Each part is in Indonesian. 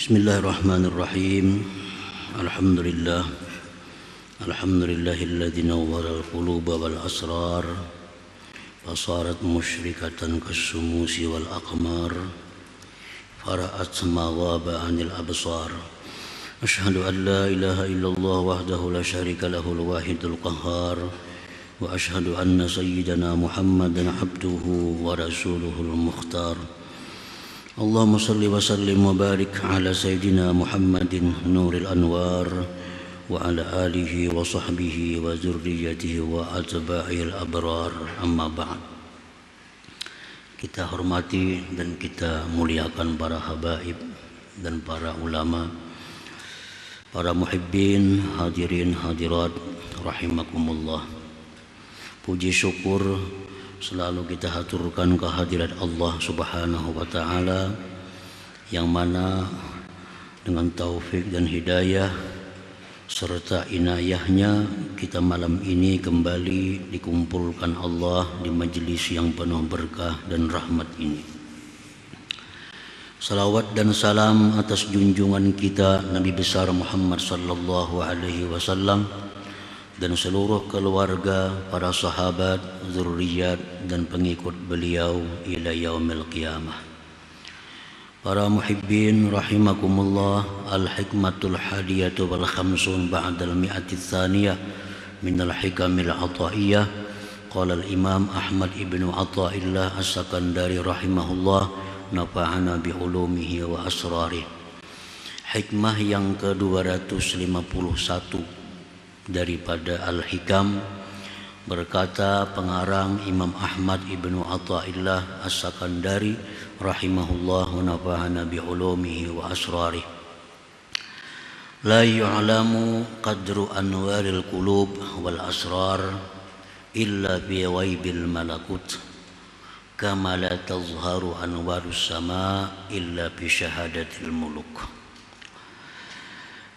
Bismillahirrahmanirrahim. Alhamdulillah. Alhamdulillahilladzi nawwara al-quluba wal asrar fasarat musyrikatan kas-sumusi wal aqmar fara'at mawaba 'anil absar. Asyhadu an la ilaha illallah wahdahu la syarika lahul wahidul qahhar wa asyhadu anna sayyidana Muhammadan abduhu wa rasuluhul mukhtar. Allahumma salli wa sallim wa barik ala sayyidina Muhammadin nuril anwar wa ala alihi wa sahbihi wa zurriyatihi wa atba'il abrar, amma ba'd. Kita hormati dan kita muliakan para habaib dan para ulama, para muhibbin, hadirin hadirat rahimakumullah. Puji syukur selalu kita haturkan kehadirat Allah Subhanahu wa Ta'ala, yang mana dengan taufik dan hidayah serta inayahnya kita malam ini kembali dikumpulkan Allah di majelis yang penuh berkah dan rahmat ini. Salawat dan salam atas junjungan kita Nabi besar Muhammad sallallahu alaihi wasallam dan seluruh keluarga, para sahabat, zurriyat dan pengikut beliau ila yaumil qiyamah. Para muhibbin rahimakumullah, al-hikmatul hadiyatu wal khamsun ba'dal mi'ati tsaniyah minal hikamil ataiyah. Qala al-imam Ahmad ibnu Athaillah as-Sakandari rahimahullah, nafa'ana bi ulumihi wa asrarih. Hikmah yang ke-251 daripada Al-Hikam, berkata pengarang Imam Ahmad ibnu Athaillah as-Sakandari rahimahullah, nafa'ana bi ulumihi wa asrarih. La yu'lamu qadru anwaril qulub wal asrar illa bi ghaibil malakut, kama la tazharu anwarus sama illa bi syahadatil muluk.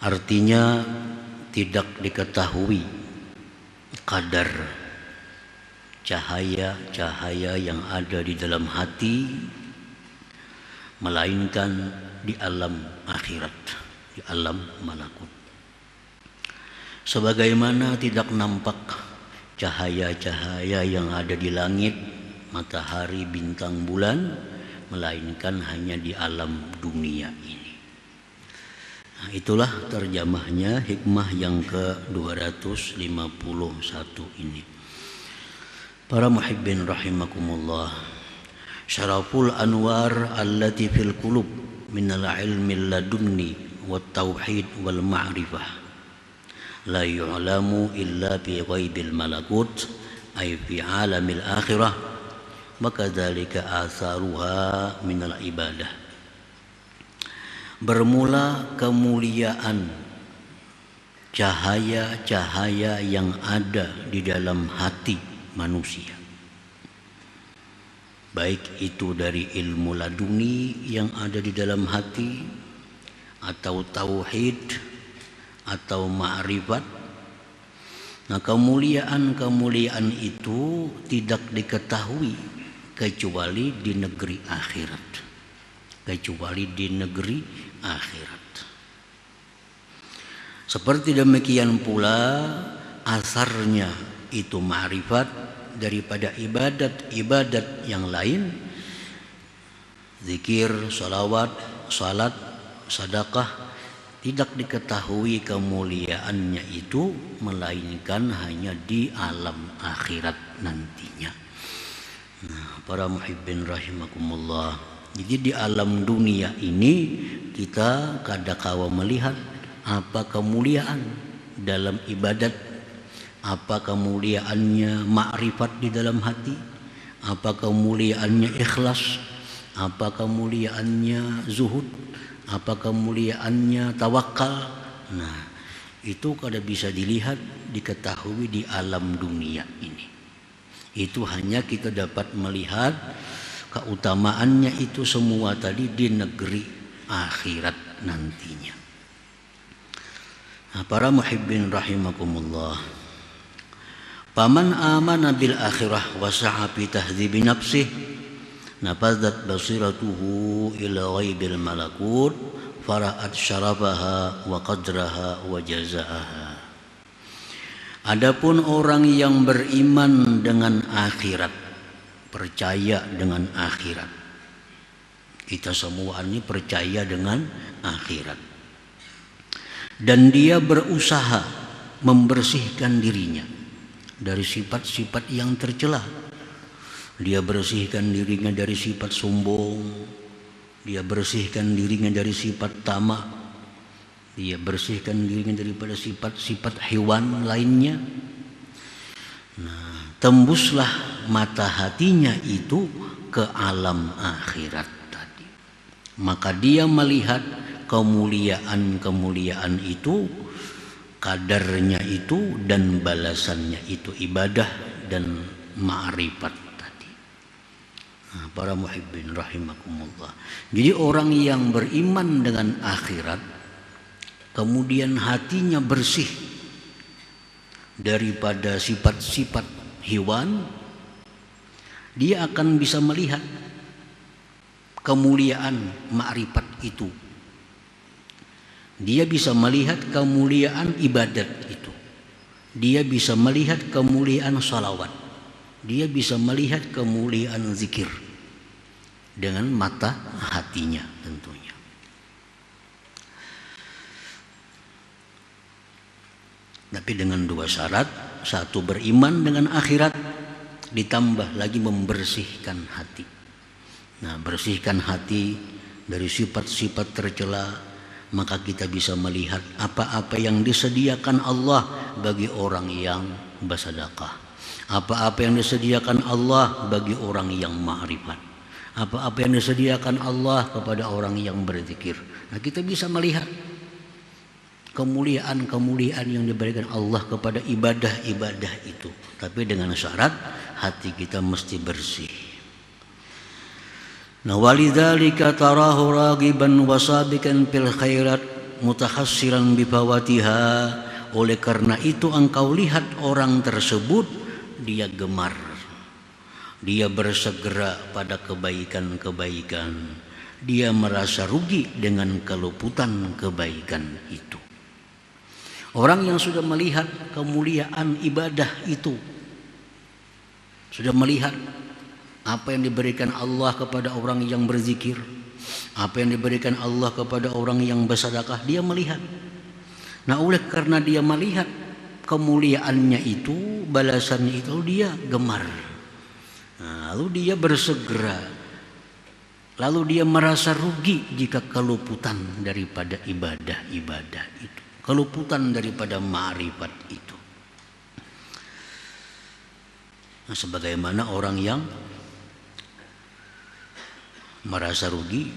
Artinya, tidak diketahui kadar cahaya-cahaya yang ada di dalam hati melainkan di alam akhirat, di alam malakut. Sebagaimana tidak nampak cahaya-cahaya yang ada di langit, matahari, bintang, bulan, melainkan hanya di alam dunia ini. Nah, itulah terjemahnya hikmah yang ke-251 ini. Para muhibbin rahimakumullah, syaraful anwar allati fil qulub minal ilmi ladunni wat tauhid wal ma'rifah la yu'lamu illa bi ghaibil malakut ay fi alamil akhirah, maka dzalika atharuha minal ibadah. Bermula kemuliaan cahaya-cahaya yang ada di dalam hati manusia, baik itu dari ilmu laduni yang ada di dalam hati, atau tauhid, atau ma'rifat. Nah, kemuliaan-kemuliaan itu tidak diketahui kecuali di negeri akhirat. Seperti demikian pula asarnya itu ma'rifat daripada ibadat-ibadat yang lain, zikir, salawat, salat, sedekah, tidak diketahui kemuliaannya itu melainkan hanya di alam akhirat nantinya. Nah, para muhibbin rahimakumullah, jadi di alam dunia ini kita kadangkala melihat apa kemuliaan dalam ibadat, apa kemuliaannya ma'rifat di dalam hati, apa kemuliaannya ikhlas, apa kemuliaannya zuhud, apa kemuliaannya tawakal. Nah, itu kada bisa dilihat, diketahui di alam dunia ini. Itu hanya kita dapat melihat keutamaannya itu semua tadi di negeri akhirat nantinya. Nah, para muhibbin rahimakumullah, paman amana bil akhirah wa sa'a fi tahdhibi nafsih nafadat basiratuhu ila ghaibil malakut fara'at syarafaha wa qadraha wa jazaaha. Adapun orang yang beriman dengan akhirat, percaya dengan akhirat. Kita semua ini percaya dengan akhirat. Dan dia berusaha membersihkan dirinya dari sifat-sifat yang tercela. Dia bersihkan dirinya dari sifat sombong. Dia bersihkan dirinya dari sifat tamak. Dia bersihkan dirinya daripada sifat-sifat hewan lainnya. Nah, tembuslah mata hatinya itu ke alam akhirat tadi. Maka dia melihat kemuliaan-kemuliaan itu, kadarnya itu dan balasannya itu ibadah dan ma'rifat tadi. Nah, para muhibbin rahimakumullah. Jadi orang yang beriman dengan akhirat kemudian hatinya bersih daripada sifat-sifat hewan, dia akan bisa melihat kemuliaan ma'rifat itu. Dia bisa melihat kemuliaan ibadat itu. Dia bisa melihat kemuliaan salawat. Dia bisa melihat kemuliaan zikir dengan mata hatinya tentunya. Tapi dengan dua syarat. Satu, beriman dengan akhirat, ditambah lagi membersihkan hati. Nah, bersihkan hati dari sifat-sifat tercela, maka kita bisa melihat apa-apa yang disediakan Allah bagi orang yang bersedekah, apa-apa yang disediakan Allah bagi orang yang ma'rifat, apa-apa yang disediakan Allah kepada orang yang berzikir. Nah, kita bisa melihat kemuliaan-kemuliaan yang diberikan Allah kepada ibadah-ibadah itu. Tapi dengan syarat hati kita mesti bersih. Nah, walidzalika tarahu ragiban wasabikan fil khairat mutahassiran bifawatiha. Oleh karena itu engkau lihat orang tersebut dia gemar, dia bersegera pada kebaikan-kebaikan, dia merasa rugi dengan keluputan kebaikan itu. Orang yang sudah melihat kemuliaan ibadah itu, sudah melihat apa yang diberikan Allah kepada orang yang berzikir, apa yang diberikan Allah kepada orang yang bersedekah, dia melihat. Nah, oleh karena dia melihat kemuliaannya itu, balasannya itu, dia gemar. Nah, lalu dia bersegera, lalu dia merasa rugi jika keluputan daripada ibadah-ibadah itu, keluputan daripada ma'rifat itu. Nah, sebagaimana orang yang merasa rugi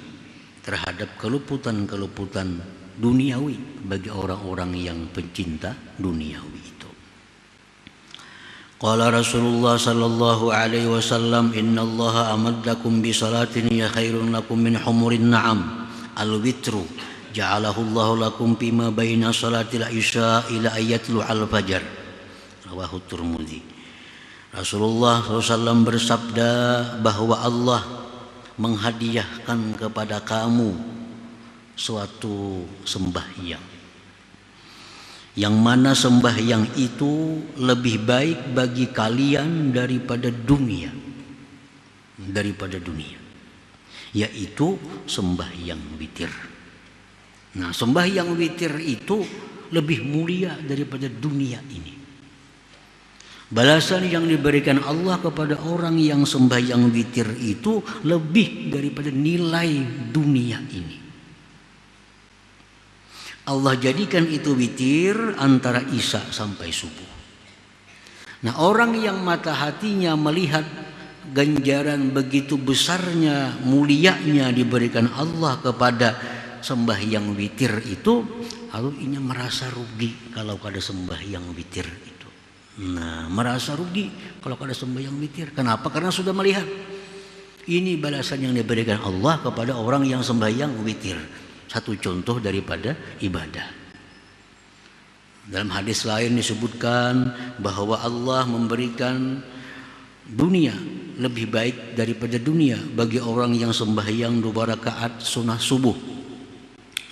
terhadap keluputan-keluputan duniawi bagi orang-orang yang pencinta duniawi itu. Qala Rasulullah sallallahu alaihi wasallam, innallaha amaddakum bi salatin ya khairun lakum min humurin na'am al-witru ja'alahu Allahu lakum bima baina salatil isya ila ayatul al-fajr. Rawahu Tirmidzi. Rasulullah SAW bersabda bahwa Allah menghadiahkan kepada kamu suatu sembahyang, yang mana sembahyang itu lebih baik bagi kalian daripada dunia, yaitu sembahyang witir. Nah, sembahyang witir itu lebih mulia daripada dunia ini. Balasan yang diberikan Allah kepada orang yang sembahyang witir itu lebih daripada nilai dunia ini. Allah jadikan itu witir antara isya sampai subuh. Nah, orang yang mata hatinya melihat ganjaran begitu besarnya, mulianya diberikan Allah kepada sembahyang witir itu, lalu ia merasa rugi kalau ada sembahyang witir itu. Nah, merasa rugi kalau ada sembahyang witir. Kenapa? Karena sudah melihat ini balasan yang diberikan Allah kepada orang yang sembahyang witir. Satu contoh daripada ibadah. Dalam hadis lain disebutkan bahwa Allah memberikan dunia lebih baik daripada dunia bagi orang yang sembahyang 2 rakaat sunah subuh.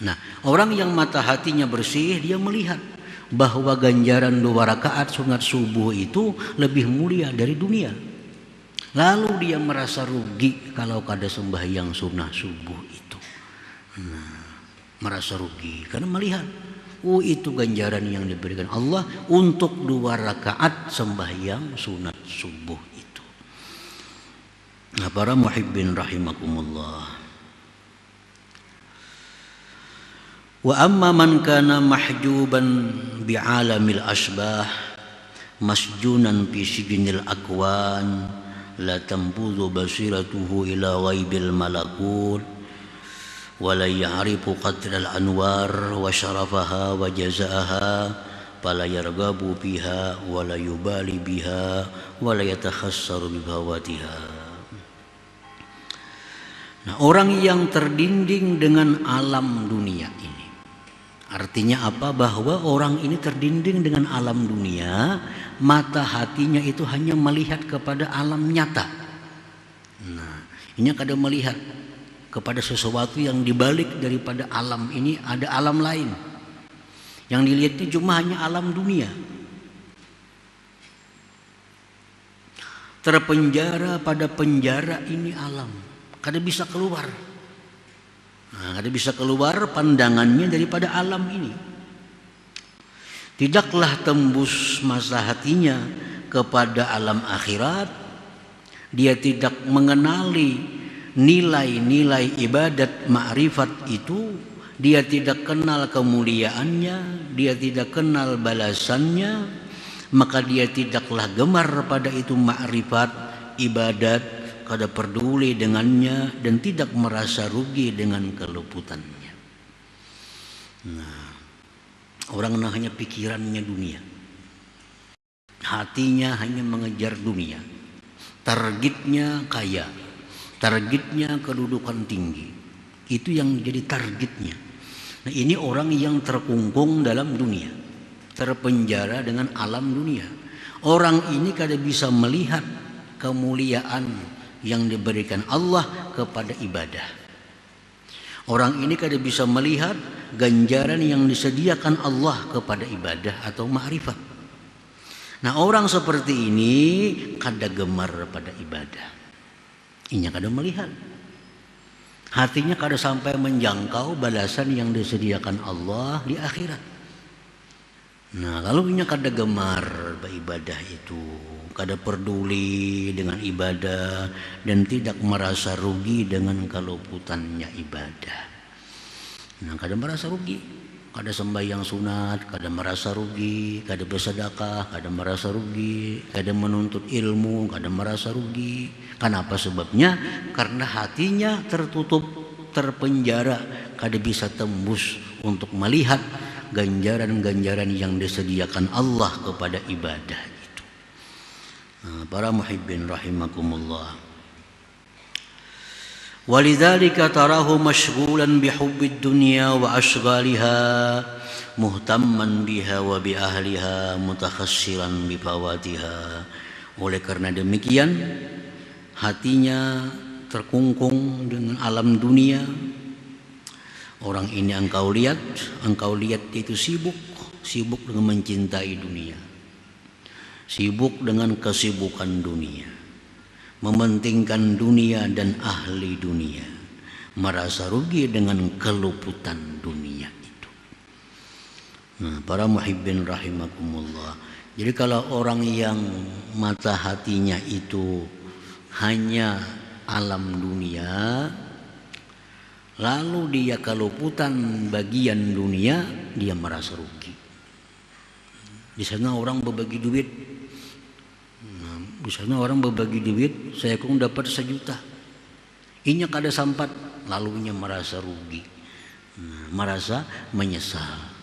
Nah, orang yang mata hatinya bersih, dia melihat bahwa ganjaran 2 rakaat sunat subuh itu lebih mulia dari dunia. Lalu dia merasa rugi kalau kada sembahyang sunah subuh itu. Merasa rugi karena melihat, itu ganjaran yang diberikan Allah untuk 2 rakaat sembahyang sunat subuh itu. Nah, para muhibbin rahimakumullah. Wa amma man kana mahjuban bi'alamil asbah masjunan fi sijnil akwan la tanfudhu basiratuhu ila ghaibil malakut wa la ya'rifu qadral anwar wa syarafaha wa jazaaha fala yarghabu biha wa la yubali biha wa la yatakhassaru bi bawatiha. Nah, orang yang terdinding dengan alam dunia ini, artinya apa? Bahwa orang ini terdinding dengan alam dunia, mata hatinya itu hanya melihat kepada alam nyata. Nah, ini kada melihat kepada sesuatu yang dibalik daripada alam ini, ada alam lain. Yang dilihatnya cuma hanya alam dunia. Terpenjara pada penjara ini alam, kada bisa keluar. Nah, kada bisa keluar pandangannya daripada alam ini. Tidaklah tembus masa hatinya kepada alam akhirat. Dia tidak mengenali nilai-nilai ibadat ma'rifat itu. Dia tidak kenal kemuliaannya, dia tidak kenal balasannya, maka dia tidaklah gemar pada itu ma'rifat, ibadat, kada peduli dengannya dan tidak merasa rugi dengan keluputannya. Nah, orang hanya pikirannya dunia, hatinya hanya mengejar dunia, targetnya kaya, targetnya kedudukan tinggi, itu yang jadi targetnya. Nah, ini orang yang terkungkung dalam dunia, terpenjara dengan alam dunia. Orang ini kada bisa melihat kemuliaan yang diberikan Allah kepada ibadah. Orang ini kada bisa melihat ganjaran yang disediakan Allah kepada ibadah atau ma'rifat. Nah, orang seperti ini kada gemar pada ibadah. Ini kada melihat. Hatinya kada sampai menjangkau balasan yang disediakan Allah di akhirat. Nah, lalu ini kada gemar beribadah itu, kada peduli dengan ibadah dan tidak merasa rugi dengan keluputannya ibadah. Nah, kada merasa rugi, kada sembahyang sunat, kada merasa rugi, kada bersedekah, kada merasa rugi, kada menuntut ilmu, kada merasa rugi. Kenapa sebabnya? Karena hatinya tertutup, terpenjara, kada bisa tembus untuk melihat ganjaran-ganjaran yang disediakan Allah kepada ibadah itu. Nah, para muhibbin rahimakumullah. Walidzalika tarahu mashghulan bihubbid dunya wa ashghaliha muhtamman biha wa bi ahliha mutakhassiran bi fawatiha. Oleh karena demikian hatinya terkungkung dengan alam dunia. Orang ini engkau lihat itu sibuk dengan mencintai dunia, sibuk dengan kesibukan dunia, mementingkan dunia dan ahli dunia, merasa rugi dengan keluputan dunia itu. Nah, para muhibbin rahimakumullah. Jadi kalau orang yang mata hatinya itu hanya alam dunia, lalu dia keluputan bagian dunia, dia merasa rugi. Di sana orang berbagi duit. Nah, di sana orang berbagi duit, saya kong dapat 1 juta. Inya kada sampat, lalu inya merasa rugi. Nah, merasa menyesal.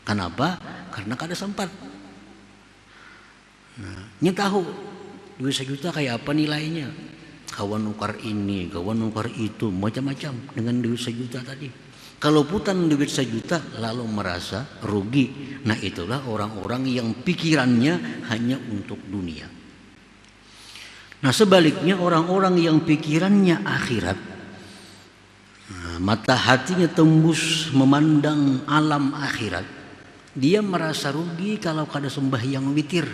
Kenapa? Karena kada sempat. Nah, inya tahu duit 1 juta kayak apa nilainya. Kawan nukar ini, kawan nukar itu, macam-macam dengan duit 1 juta tadi. Kalau putan duit 1 juta lalu merasa rugi. Nah, itulah orang-orang yang pikirannya hanya untuk dunia. Nah sebaliknya orang-orang yang pikirannya akhirat, mata hatinya tembus memandang alam akhirat, dia merasa rugi kalau kada sembahyang witir.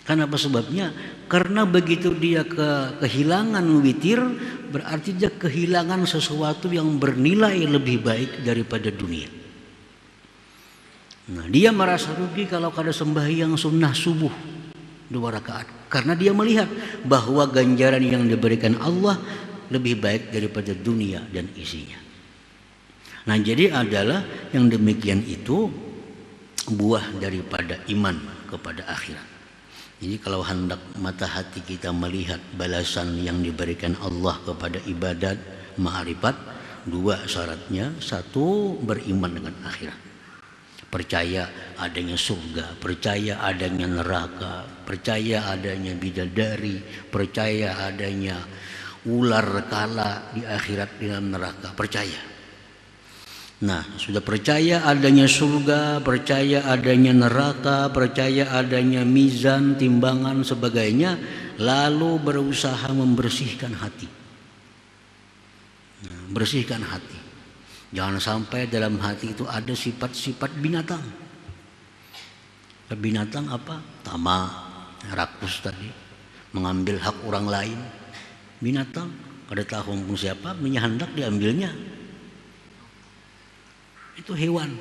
Kenapa sebabnya? Karena begitu dia kehilangan witir, berarti dia kehilangan sesuatu yang bernilai lebih baik daripada dunia. Nah, dia merasa rugi kalau kada sembahyang sunnah subuh 2 rakaat, karena dia melihat bahwa ganjaran yang diberikan Allah lebih baik daripada dunia dan isinya. Nah, jadi adalah yang demikian itu buah daripada iman kepada akhirat. Jadi kalau hendak mata hati kita melihat balasan yang diberikan Allah kepada ibadat ma'rifat, 2 syaratnya. 1, beriman dengan akhirat. Percaya adanya surga, percaya adanya neraka, percaya adanya bidadari, percaya adanya ular kala di akhirat di dalam neraka, percaya. Nah, sudah percaya adanya surga, percaya adanya neraka, percaya adanya mizan, timbangan, sebagainya, lalu berusaha membersihkan hati. Nah, bersihkan hati. Jangan sampai dalam hati itu ada sifat-sifat binatang. Binatang apa? Tamak, rakus tadi, mengambil hak orang lain. Binatang, kada tahu pun siapa, hendak diambilnya. Itu hewan.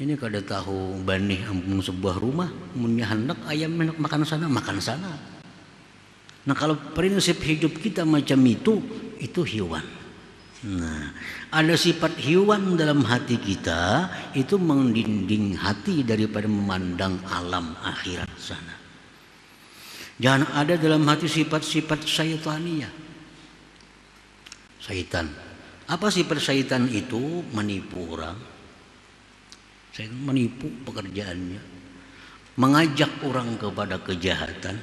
Ini kada tahu banih ampun sebuah rumah, munnya hendak ayam hendak makan sana, makan sana. Nah, kalau prinsip hidup kita macam itu hewan. Nah, ada sifat hewan dalam hati kita, itu mendinding hati daripada memandang alam akhirat sana. Jangan ada dalam hati sifat-sifat syaitaniyah. Syaitan. Apa sifat syaitan itu? Menipu orang. Syaitan menipu pekerjaannya, mengajak orang kepada kejahatan.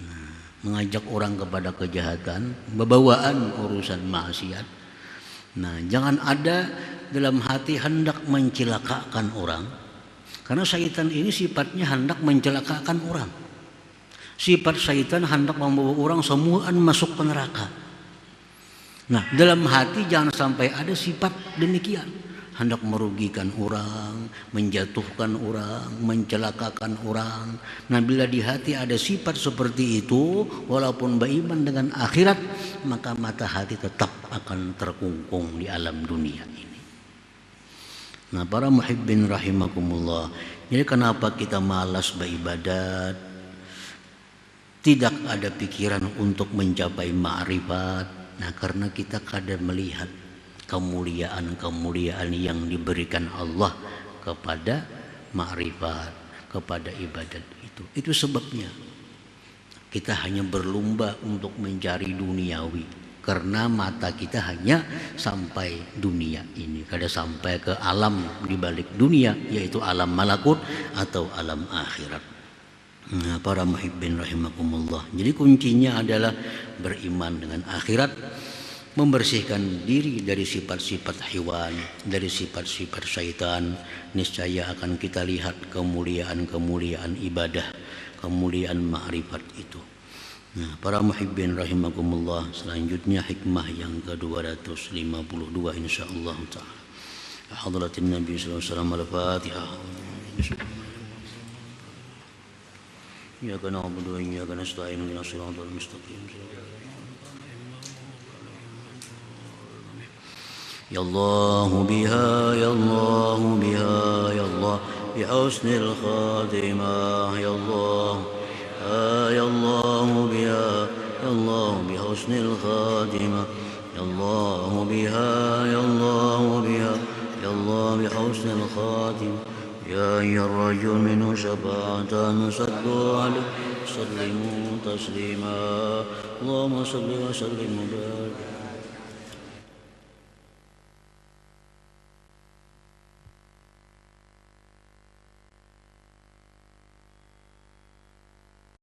Nah, mengajak orang kepada kejahatan, bebawaan urusan maksiat. Nah, jangan ada dalam hati hendak mencelakakan orang, karena syaitan ini sifatnya hendak mencelakakan orang. Sifat syaitan hendak membawa orang semuaan masuk ke neraka. Nah, dalam hati jangan sampai ada sifat demikian, hendak merugikan orang, menjatuhkan orang, mencelakakan orang. Nah, bila di hati ada sifat seperti itu, walaupun beriman dengan akhirat, maka mata hati tetap akan terkungkung di alam dunia ini. Nah, para muhibbin rahimakumullah, jadi kenapa kita malas beribadat? Tidak ada pikiran untuk mencapai ma'rifat. Nah, karena kita kadang melihat kemuliaan-kemuliaan yang diberikan Allah kepada ma'rifat, kepada ibadat itu. Itu sebabnya kita hanya berlomba untuk mencari duniawi, karena mata kita hanya sampai dunia ini, kada sampai ke alam di balik dunia, yaitu alam malakut atau alam akhirat. Nah, para muhibbin rahimakumullah, jadi kuncinya adalah beriman dengan akhirat, membersihkan diri dari sifat-sifat hewan, dari sifat-sifat syaitan. Niscaya akan kita lihat kemuliaan-kemuliaan ibadah, kemuliaan ma'rifat itu. Nah, para muhibbin rahimakumullah, selanjutnya hikmah yang ke-252 insyaallah taala. Hadratin Nabi sallallahu alaihi wasallam, al-Fatihah. إياك نعبد وإياك نستعين اهدنا الصراط المستقيم يا الله بها يا الله بها يا الله بحسن الخاتمة يا الله يا الله بها يا الله بحسن الخاتمة يا الله بها يا الله بها يا الله بحسن الخاتمة يا أيها الرجل منه شفاعة صلوا عليه وسلموا تسليما اللهم صل وسلم وبارك